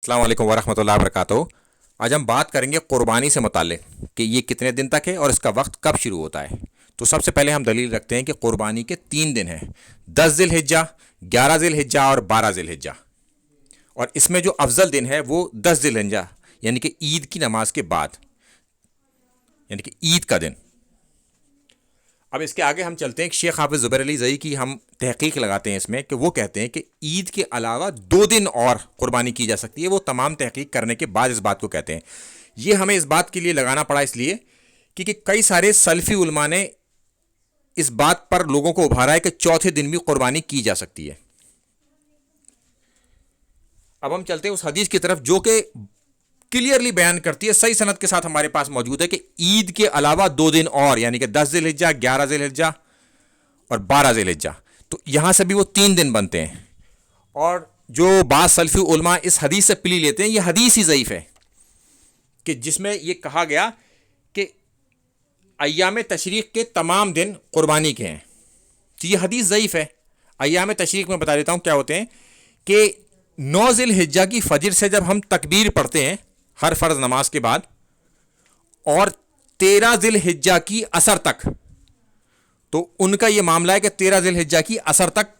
السلام علیکم ورحمۃ اللہ وبرکاتہ۔ آج ہم بات کریں گے قربانی سے متعلق کہ یہ کتنے دن تک ہے اور اس کا وقت کب شروع ہوتا ہے۔ تو سب سے پہلے ہم دلیل رکھتے ہیں کہ قربانی کے 3 دن ہیں، 10 ذی الحجہ، 11 ذی الحجہ اور 12 ذی الحجہ۔ اور اس میں جو افضل دن ہے وہ 10 ذی الحجہ یعنی کہ عید کی نماز کے بعد، یعنی کہ عید کا دن۔ اب اس کے آگے ہم چلتے ہیں کہ شیخ حافظ زبیر علی زئی کی ہم تحقیق لگاتے ہیں اس میں کہ وہ کہتے ہیں کہ عید کے علاوہ 2 دن اور قربانی کی جا سکتی ہے۔ وہ تمام تحقیق کرنے کے بعد اس بات کو کہتے ہیں۔ یہ ہمیں اس بات کے لیے لگانا پڑا اس لیے کہ کئی سارے سلفی علماء نے اس بات پر لوگوں کو ابھارا ہے کہ چوتھے دن بھی قربانی کی جا سکتی ہے۔ اب ہم چلتے ہیں اس حدیث کی طرف جو کہ کلیئرلی بیان کرتی ہے، صحیح سند کے ساتھ ہمارے پاس موجود ہے کہ عید کے علاوہ 2 دن اور یعنی کہ 10 ذی الحجہ، 11 ذی الحجہ اور 12 ذی الحجہ، تو یہاں سے بھی وہ 3 دن بنتے ہیں۔ اور جو بعض سلفی علماء اس حدیث سے پلی لیتے ہیں، یہ حدیث ہی ضعیف ہے کہ جس میں یہ کہا گیا کہ ایام تشریق کے تمام دن قربانی کے ہیں، تو یہ حدیث ضعیف ہے۔ ایام تشریق میں بتا دیتا ہوں کیا ہوتے ہیں کہ 9 ذی الحجہ کی فجر سے جب ہم تکبیر پڑھتے ہیں ہر فرض نماز کے بعد، اور 13 ذی الحجہ کی عصر تک، تو ان کا یہ معاملہ ہے کہ 13 ذی الحجہ کی عصر تک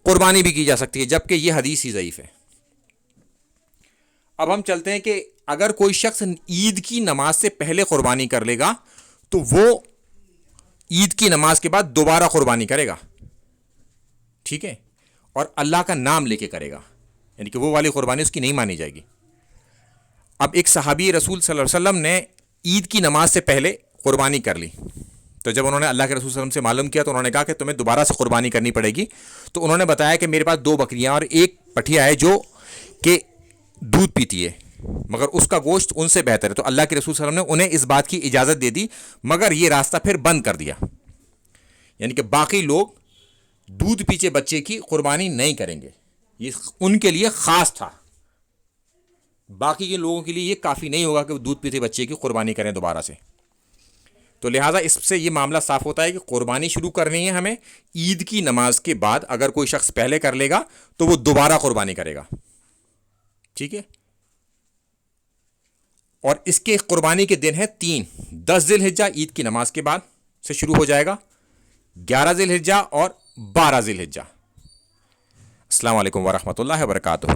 قربانی بھی کی جا سکتی ہے، جبکہ یہ حدیث ہی ضعیف ہے۔ اب ہم چلتے ہیں کہ اگر کوئی شخص عید کی نماز سے پہلے قربانی کر لے گا تو وہ عید کی نماز کے بعد دوبارہ قربانی کرے گا، ٹھیک ہے، اور اللہ کا نام لے کے کرے گا، یعنی کہ وہ والی قربانی اس کی نہیں مانی جائے گی۔ اب ایک صحابی رسول صلی اللہ علیہ وسلم نے عید کی نماز سے پہلے قربانی کر لی، تو جب انہوں نے اللہ کے رسول صلی اللہ علیہ وسلم سے معلوم کیا تو انہوں نے کہا کہ تمہیں دوبارہ سے قربانی کرنی پڑے گی۔ تو انہوں نے بتایا کہ میرے پاس 2 بکریاں اور ایک پٹھیا ہے جو کہ دودھ پیتی ہے، مگر اس کا گوشت ان سے بہتر ہے۔ تو اللہ کے رسول صلی اللہ علیہ وسلم نے انہیں اس بات کی اجازت دے دی، مگر یہ راستہ پھر بند کر دیا، یعنی کہ باقی لوگ دودھ پیچے بچے کی قربانی نہیں کریں گے، یہ ان کے لیے خاص تھا، باقی کے لوگوں کے لیے یہ کافی نہیں ہوگا کہ وہ دودھ پیتے بچے کی قربانی کریں دوبارہ سے۔ تو لہٰذا اس سے یہ معاملہ صاف ہوتا ہے کہ قربانی شروع کرنی ہے ہمیں عید کی نماز کے بعد۔ اگر کوئی شخص پہلے کر لے گا تو وہ دوبارہ قربانی کرے گا، ٹھیک ہے۔ اور اس کے قربانی کے دن ہے 3، 10 ذی الحجہ عید کی نماز کے بعد سے شروع ہو جائے گا، 11 ذی الحجہ اور 12 ذی الحجہ۔ السلام علیکم ورحمۃ اللہ وبرکاتہ۔